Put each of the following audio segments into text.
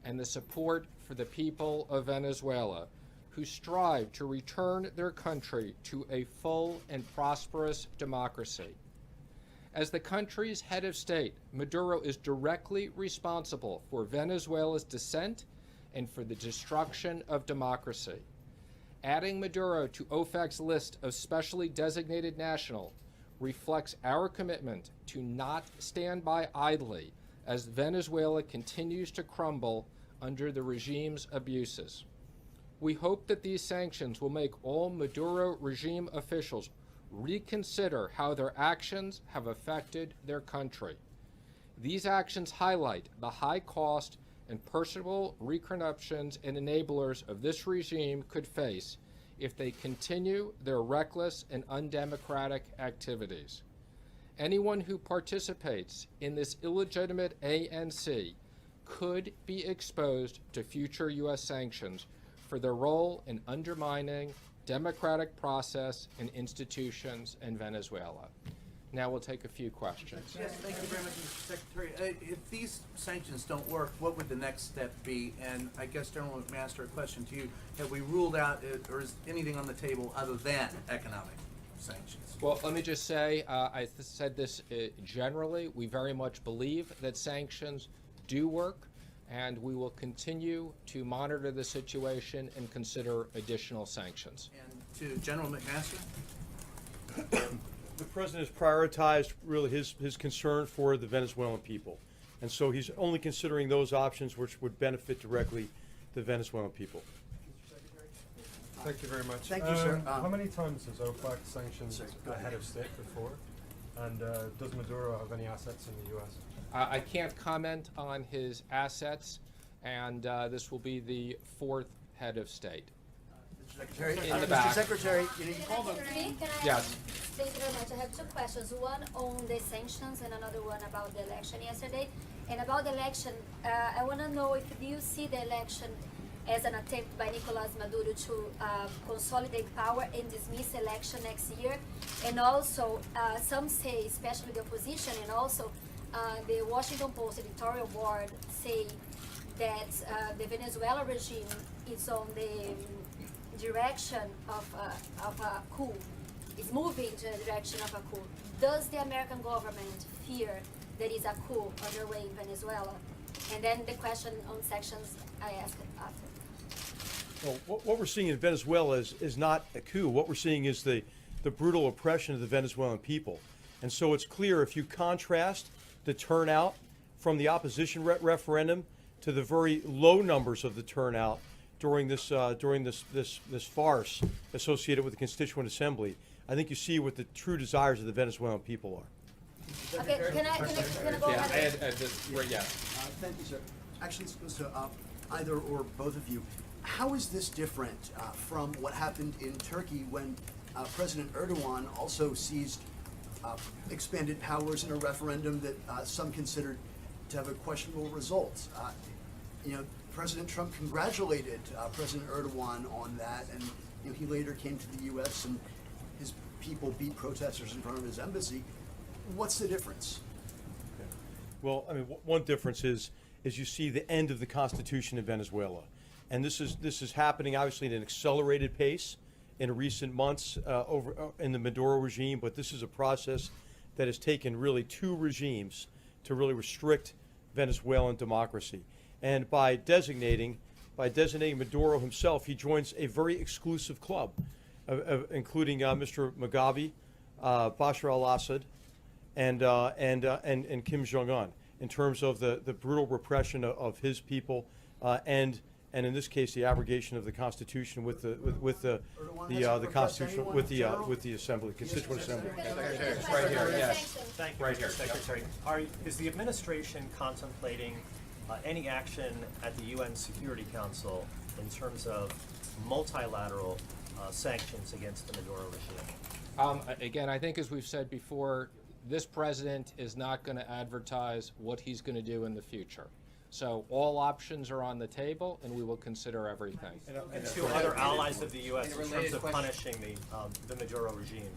and the support for the people of Venezuela, who strive to return their country to a full and prosperous democracy. As the country's head of state, Maduro is directly responsible for Venezuela's descent and for the destruction of democracy. Adding Maduro to OFAC's list of specially designated national reflects our commitment to not stand by idly as Venezuela continues to crumble under the regime's abuses. We hope that these sanctions will make all Maduro regime officials reconsider how their actions have affected their country. These actions highlight the high cost and personal repercussions and enablers of this regime could face if they continue their reckless and undemocratic activities. Anyone who participates in this illegitimate ANC could be exposed to future U.S. sanctions for their role in undermining democratic process and institutions in Venezuela. Now we'll take a few questions. Yes, thank you very much, Mr. Secretary. If these sanctions don't work, what would the next step be? And I guess, General McMaster, a question to you. Have we ruled out, or is anything on the table other than economic sanctions? Well, let me just say, I said this generally, we very much believe that sanctions do work, and we will continue to monitor the situation and consider additional sanctions. And to General McMaster? The president has prioritized really his concern for the Venezuelan people. And so he's only considering those options which would benefit directly the Venezuelan people. Thank you very much. Thank you, sir. How many times has OFAC sanctioned a head of state before? And does Maduro have any assets in the U.S.? I can't comment on his assets, and this will be the fourth head of state. Mr. Secretary? In the Mr. back. Secretary, you called them. Yes. Thank you very much. I have two questions. One on the sanctions and another one about the election yesterday. And about the election, I want to know if you see the election as an attempt by Nicolas Maduro to consolidate power and dismiss election next year. And also, some say, especially the opposition, and also the Washington Post editorial board say that the Venezuela regime is on the direction of a coup. It's moving to the direction of a coup. Does the American government fear there is a coup underway in Venezuela? And then the question on sanctions I asked after. Well, what we're seeing in Venezuela is not a coup. What we're seeing is the brutal oppression of the Venezuelan people. And so it's clear if you contrast the turnout from the opposition referendum to the very low numbers of the turnout during this farce associated with the Constituent Assembly, I think you see what the true desires of the Venezuelan people are. Okay, can I go Yeah, ahead? yeah. Thank you, sir. Actually, it's supposed to either or both of you. How is this different from what happened in Turkey when President Erdogan also seized expanded powers in a referendum that some considered to have a questionable result? President Trump congratulated President Erdogan on that, and he later came to the U.S. and his people beat protesters in front of his embassy. What's the difference? Well, I mean, one difference is you see the end of the Constitution in Venezuela, and this is happening obviously at an accelerated pace in recent months in the Maduro regime. But this is a process that has taken really two regimes to really restrict Venezuelan democracy, and by designating Maduro himself, he joins a very exclusive club, including Mr. Mugabe, Bashar al-Assad, and Kim Jong-un, in terms of the brutal repression of his people, and in this case the abrogation of the Constitution with the Constitution with the Assembly, Constituent Assembly. Right here, yes. Thank you, Right Mr. here. Secretary. Is the administration contemplating any action at the UN Security Council in terms of multilateral sanctions against the Maduro regime? Again, I think as we've said before, this president is not going to advertise what he's going to do in the future. So all options are on the table, and we will consider everything. And to other allies of the U.S. in terms of punishing the Maduro regime.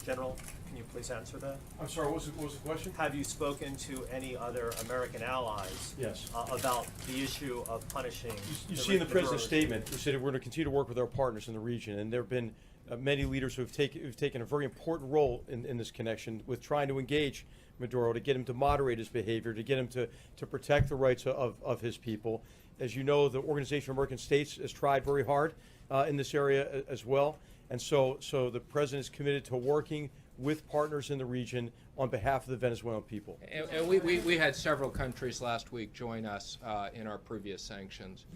General, can you please answer that? I'm sorry, what was the question? Have you spoken to any other American allies? Yes. About the issue of punishing? You see in the president's statement, he said we're going to continue to work with our partners in the region, and there have been many leaders who've taken a very important role in this connection with trying to engage Maduro, to get him to moderate his behavior, to get him to protect the rights of his people. As you know, the Organization of American States has tried very hard in this area as well, and so the president is committed to working with partners in the region on behalf of the Venezuelan people. And we had several countries last week join us in our previous sanctions.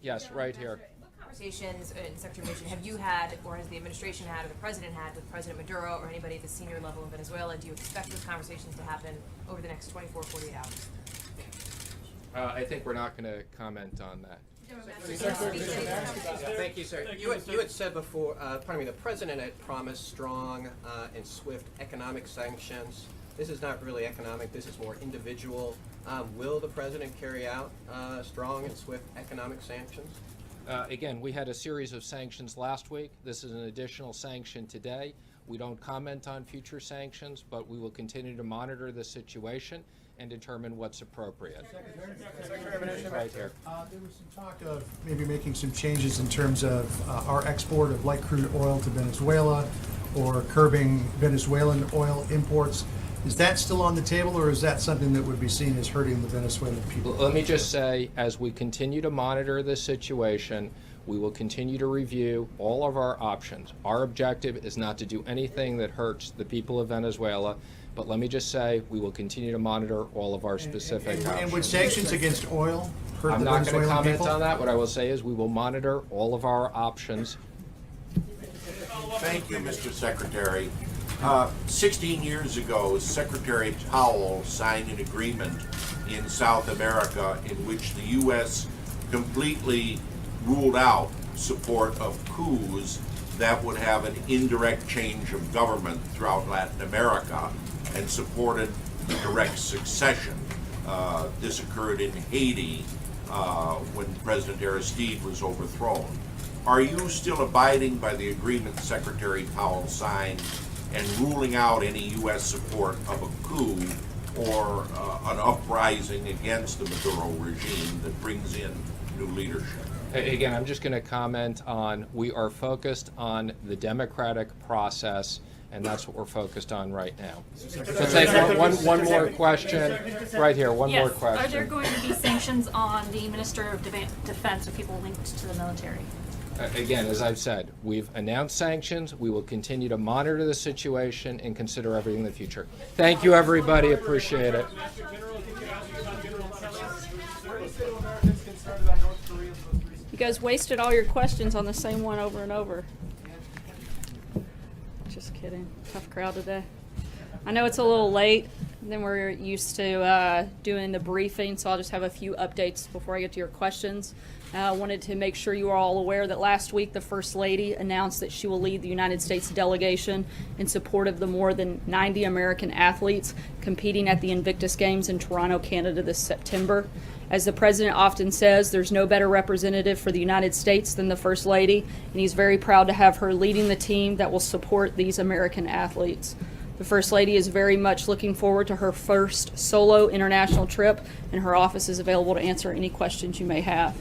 Yes, right here. What conversations, Secretary Mnuchin, have you had, or has the administration had, or the president had with President Maduro or anybody at the senior level in Venezuela? Do you expect those conversations to happen over the next 24, 48 hours? I think we're not going to comment on that. Thank you, sir. You had said before, the president had promised strong and swift economic sanctions. This is not really economic, this is more individual. Will the president carry out strong and swift economic sanctions? Again, we had a series of sanctions last week. This is an additional sanction today. We don't comment on future sanctions, but we will continue to monitor the situation and determine what's appropriate. Right here. There was some talk of maybe making some changes in terms of our export of light crude oil to Venezuela or curbing Venezuelan oil imports. Is that still on the table, or is that something that would be seen as hurting the Venezuelan people? Let me just say, as we continue to monitor this situation, we will continue to review all of our options. Our objective is not to do anything that hurts the people of Venezuela, but let me just say, we will continue to monitor all of our specific options. And would sanctions against oil hurt I'm the not going to Venezuelan comment people? on that. What I will say is we will monitor all of our options. Thank you, Mr. Secretary. 16 years ago, Secretary Powell signed an agreement in South America in which the U.S. completely ruled out support of coups that would have an indirect change of government throughout Latin America and supported direct succession. This occurred in Haiti when President Aristide was overthrown. Are you still abiding by the agreement Secretary Powell signed and ruling out any U.S. support of a coup or an uprising against the Maduro regime that brings in new leadership? Again, I'm just going to comment on we are focused on the democratic process, and that's what we're focused on right now. So take one more question. Right here, one more question. Are there going to be sanctions on the Minister of Defense or people linked to the military? Again, as I've said, we've announced sanctions. We will continue to monitor the situation and consider everything in the future. Thank you, everybody. Appreciate it. You guys wasted all your questions on the same one over and over. Just kidding. Tough crowd today. I know it's a little late than we're used to doing the briefing, so I'll just have a few updates before I get to your questions. I wanted to make sure you are all aware that last week the First Lady announced that she will lead the United States delegation in support of the more than 90 American athletes competing at the Invictus Games in Toronto, Canada this September. As the President often says, there's no better representative for the United States than the First Lady, and he's very proud to have her leading the team that will support these American athletes. The First Lady is very much looking forward to her first solo international trip, and her office is available to answer any questions you may have.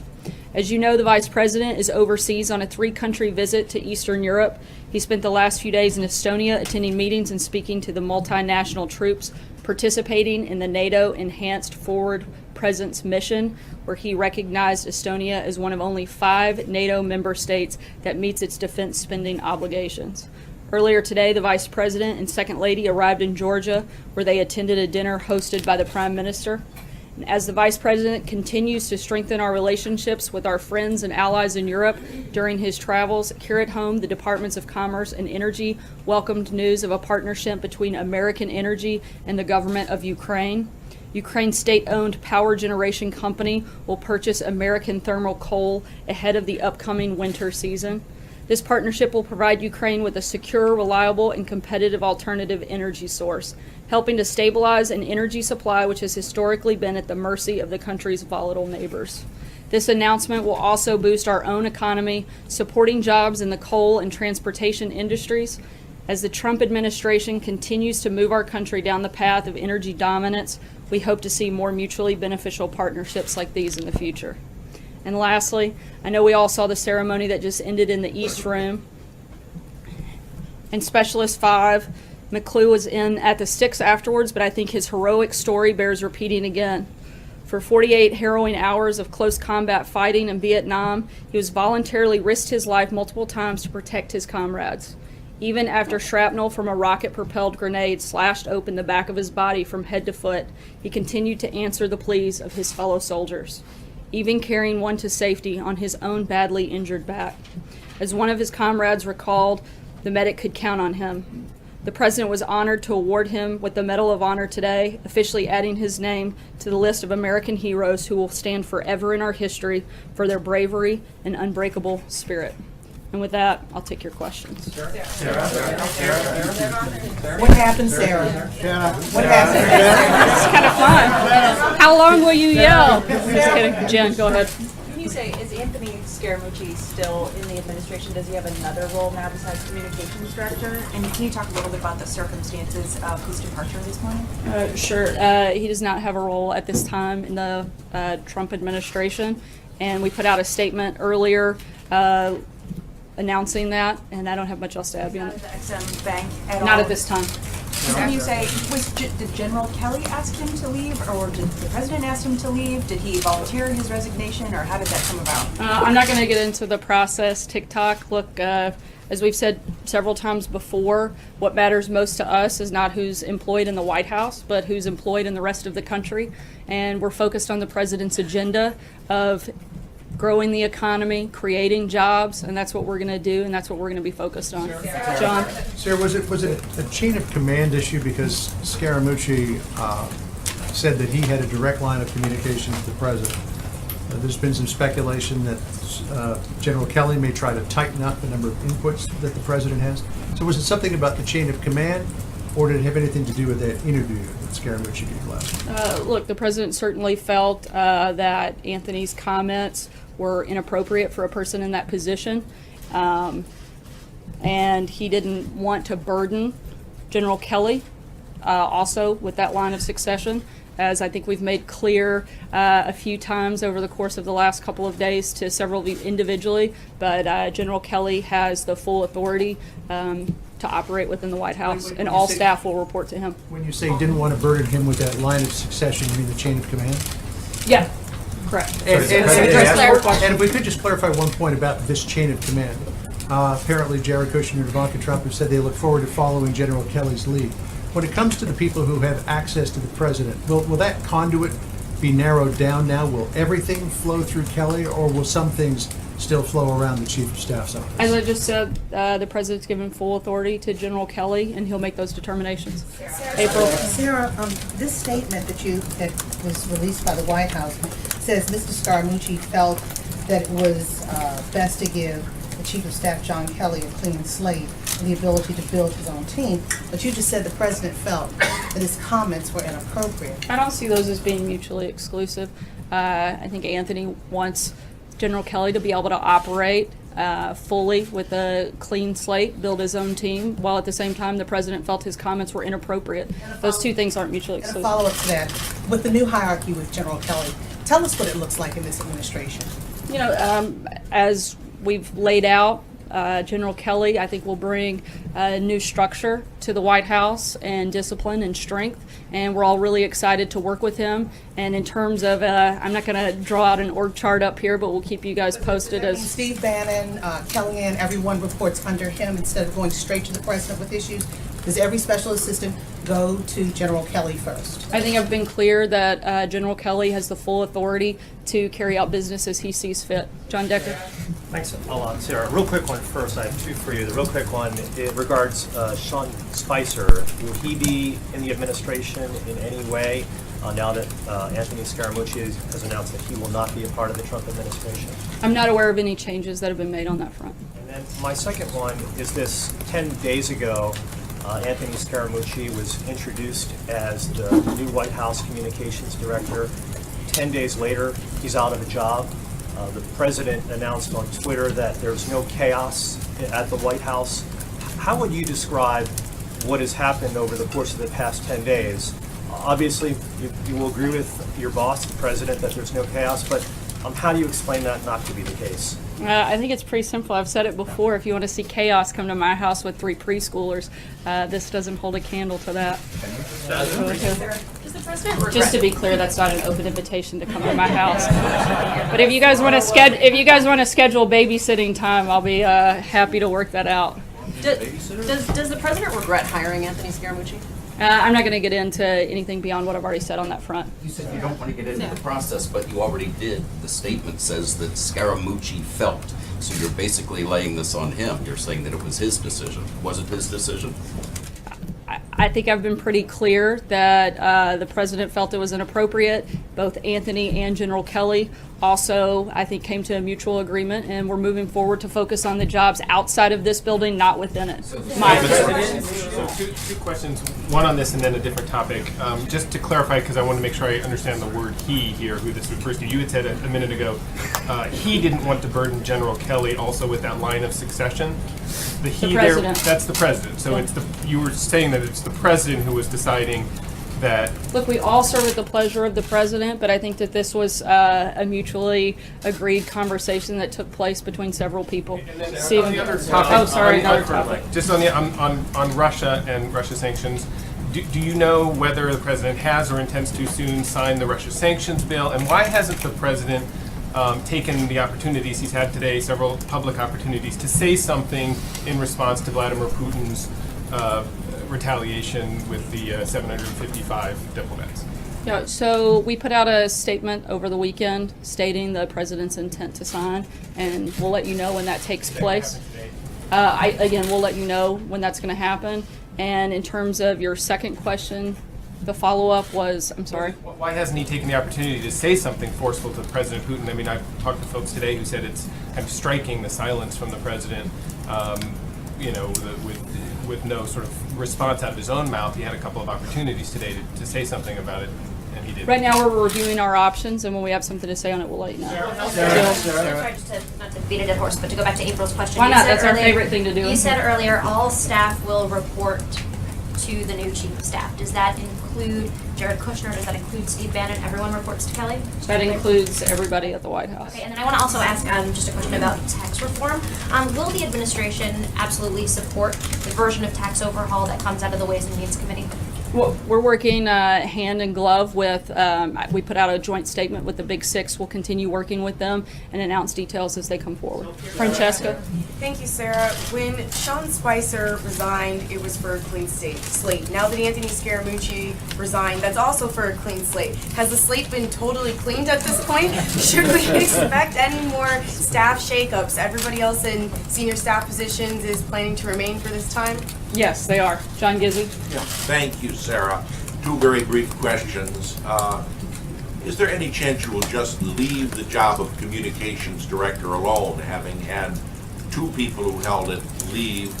As you know, the Vice President is overseas on a 3-country visit to Eastern Europe. He spent the last few days in Estonia attending meetings and speaking to the multinational troops participating in the NATO Enhanced Forward Presence mission, where he recognized Estonia as one of only 5 NATO member states that meets its defense spending obligations. Earlier today, the Vice President and Second Lady arrived in Georgia, where they attended a dinner hosted by the Prime Minister. And as the Vice President continues to strengthen our relationships with our friends and allies in Europe during his travels, here at home, the Departments of Commerce and Energy welcomed news of a partnership between American Energy and the government of Ukraine. Ukraine's state-owned power generation company will purchase American thermal coal ahead of the upcoming winter season. This partnership will provide Ukraine with a secure, reliable, and competitive alternative energy source, helping to stabilize an energy supply which has historically been at the mercy of the country's volatile neighbors. This announcement will also boost our own economy, supporting jobs in the coal and transportation industries. As the Trump administration continues to move our country down the path of energy dominance, we hope to see more mutually beneficial partnerships like these in the future. And lastly, I know we all saw the ceremony that just ended in the East Room. And Specialist 5, McClue was in at the sticks afterwards, but I think his heroic story bears repeating again. For 48 harrowing hours of close combat fighting in Vietnam, he was voluntarily risked his life multiple times to protect his comrades. Even after shrapnel from a rocket-propelled grenade slashed open the back of his body from head to foot, he continued to answer the pleas of his fellow soldiers, even carrying one to safety on his own badly injured back. As one of his comrades recalled, the medic could count on him. The President was honored to award him with the Medal of Honor today, officially adding his name to the list of American heroes who will stand forever in our history for their bravery and unbreakable spirit. And with that, I'll take your questions. What happened, Sarah? What happened? It's kind of fun. How long will you yell? Just kidding. Jen, go ahead. Can you say, is Anthony Scaramucci still in the administration? Does he have another role now besides communications director? And can you talk a little bit about the circumstances of his departure this morning? Sure. He does not have a role at this time in the Trump administration. And we put out a statement earlier announcing that, and I don't have much else to add beyond Not that. at the Ex-Im Bank at all? Not at this time. Can you say, did General Kelly ask him to leave, or did the President ask him to leave? Did he volunteer his resignation, or how did that come about? I'm not going to get into the process. TikTok, look, as we've said several times before, what matters most to us is not who's employed in the White House, but who's employed in the rest of the country. And we're focused on the President's agenda of growing the economy, creating jobs, and that's what we're going to do, and that's what we're going to be focused on. John? Sarah, was it a chain of command issue because Scaramucci said that he had a direct line of communication with the president? There's been some speculation that General Kelly may try to tighten up the number of inputs that the president has. So was it something about the chain of command, or did it have anything to do with that interview that Scaramucci gave last? Look, the president certainly felt that Anthony's comments were inappropriate for a person in that position, and he didn't want to burden General Kelly also with that line of succession, as I think we've made clear a few times over the course of the last couple of days to several of you individually, but General Kelly has the full authority to operate within the White House, and all staff will report to him. When you say you didn't want to burden him with that line of succession, you mean the chain of command? Yeah, correct. And Clarify. if we could just clarify one point about this chain of command. Apparently Jared Kushner and Ivanka Trump have said they look forward to following General Kelly's lead. When it comes to the people who have access to the president, will that conduit be narrowed down now? Will everything flow through Kelly, or will some things still flow around the chief of staff's office? As I just said, the president's given full authority to General Kelly, and he'll make those determinations. April? Sarah, this statement that was released by the White House says Mr. Scaramucci felt that it was best to give the Chief of Staff, John Kelly, a clean slate and the ability to build his own team. But you just said the president felt that his comments were inappropriate. I don't see those as being mutually exclusive. I think Anthony wants General Kelly to be able to operate fully with a clean slate, build his own team, while at the same time the president felt his comments were inappropriate. Those two things aren't mutually And a exclusive. follow-up to that, with the new hierarchy with General Kelly, tell us what it looks like in this administration. You know, as we've laid out, General Kelly, I think, will bring a new structure to the White House and discipline and strength, and we're all really excited to work with him. And in terms of, I'm not going to draw out an org chart up here, but we'll keep you guys posted as Steve Bannon, Kellyanne, everyone reports under him instead of going straight to the president with issues. Does every special assistant go to General Kelly first? I think I've been clear that General Kelly has the full authority to carry out business as he sees fit. John Decker. Thanks a lot, Sarah. Real quick one first. I have two for you. The real quick one, it regards Sean Spicer. Will he be in the administration in any way now that Anthony Scaramucci has announced that he will not be a part of the Trump administration? I'm not aware of any changes that have been made on that front. And And then my second one is this: 10 days ago, Anthony Scaramucci was introduced as the new White House Communications Director. 10 days later, he's out of a job. The president announced on Twitter that there's no chaos at the White House. How would you describe what has happened over the course of the past 10 days? Obviously, you will agree with your boss, the president, that there's no chaos, but how do you explain that not to be the case? I think it's pretty simple. I've said it before. If you want to see chaos, come to my house with 3 preschoolers. This doesn't hold a candle to that. Does the president regret? Just to be clear, that's not an open invitation to come to my house. But if you guys want to schedule babysitting time, I'll be happy to work that out. Does the president regret hiring Anthony Scaramucci? I'm not going to get into anything beyond what I've already said on that front. You said you don't want to get into the process, but you already did. The statement says that Scaramucci felt. So you're basically laying this on him. You're saying that it was his decision. Was it his decision? I think I've been pretty clear that the president felt it was inappropriate. Both Anthony and General Kelly also, I think, came to a mutual agreement, and we're moving forward to focus on the jobs outside of this building, not within it. So two questions, one on this and then a different topic. Just to clarify, because I want to make sure I understand the word he here, who this refers to. You had said a minute ago, he didn't want to burden General Kelly also with that line of succession. The he there, that's the president. So it's you were saying that it's the president who was deciding that. Look, we all serve at the pleasure of the president, but I think that this was a mutually agreed conversation that took place between several people. On the other topic, another topic. Just on Russia and Russia sanctions, do you know whether the president has or intends to soon sign the Russia sanctions bill, and why hasn't the president taken the opportunities he's had today, several public opportunities, to say something in response to Vladimir Putin's retaliation with the 755 diplomats? Yeah, so we put out a statement over the weekend stating the president's intent to sign, and we'll let you know when that takes place. We'll let you know when that's going to happen. And in terms of your second question, the follow-up was, I'm sorry? Why hasn't he taken the opportunity to say something forceful to President Putin? I mean, I've talked to folks today who said it's kind of striking, the silence from the president, with no sort of response out of his own mouth. He had a couple of opportunities today to say something about it, and he didn't. Right now we're reviewing our options, and when we have something to say on it, we'll let you know. Sorry, just not to beat a dead horse, but to go back to April's question. Why You not? said That's our earlier- favorite thing to do. You said earlier, all staff will report to the new chief of staff. Does that include Jared Kushner? Does that include Steve Bannon? Everyone reports to Kelly? That includes everybody at the White House. Okay, and then I want to also ask just a question about tax reform. Will the administration absolutely support the version of tax overhaul that comes out of the Ways and Means Committee? Well, we're working hand in glove with, we put out a joint statement with the Big Six. We'll continue working with them and announce details as they come forward. Francesca? Thank you, Sarah. When Sean Spicer resigned, it was for a clean slate. Now that Anthony Scaramucci resigned, that's also for a clean slate. Has the slate been totally cleaned at this point? Should we expect any more staff shakeups? Everybody else in senior staff positions is planning to remain for this time? Yes, they are. John Gizzi? Yeah. Thank you, Sarah. Two very brief questions. Is there any chance you will just leave the job of communications director alone, having had two people who held it leave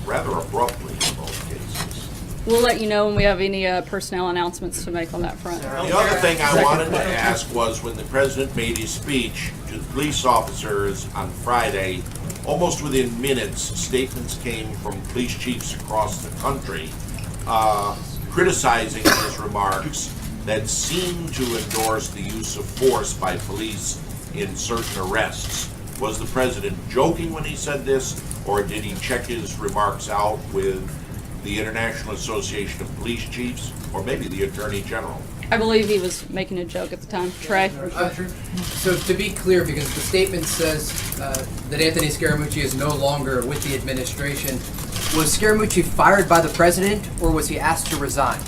rather abruptly in both cases? We'll let you know when we have any personnel announcements to make on that front. The other thing I wanted to ask was when the president made his speech to the police officers on Friday, almost within minutes, statements came from police chiefs across the country criticizing his remarks that seemed to endorse the use of force by police in certain arrests. Was the president joking when he said this, or did he check his remarks out with the International Association of Police Chiefs, or maybe the Attorney General? I believe he was making a joke at the time. Trey? So to be clear, because the statement says that Anthony Scaramucci is no longer with the administration, was Scaramucci fired by the president, or was he asked to resign?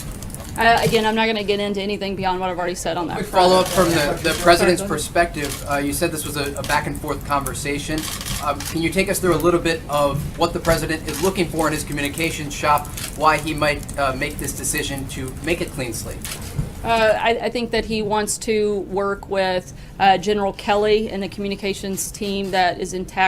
Again, I'm not going to get into anything beyond what I've already said on that Quick front. follow-up from the president's Sorry, go ahead. perspective. You said this was a back-and-forth conversation. Can you take us through a little bit of what the president is looking for in his communications shop, why he might make this decision to make a clean slate? I think that he wants to work with General Kelly and the communications team that is intact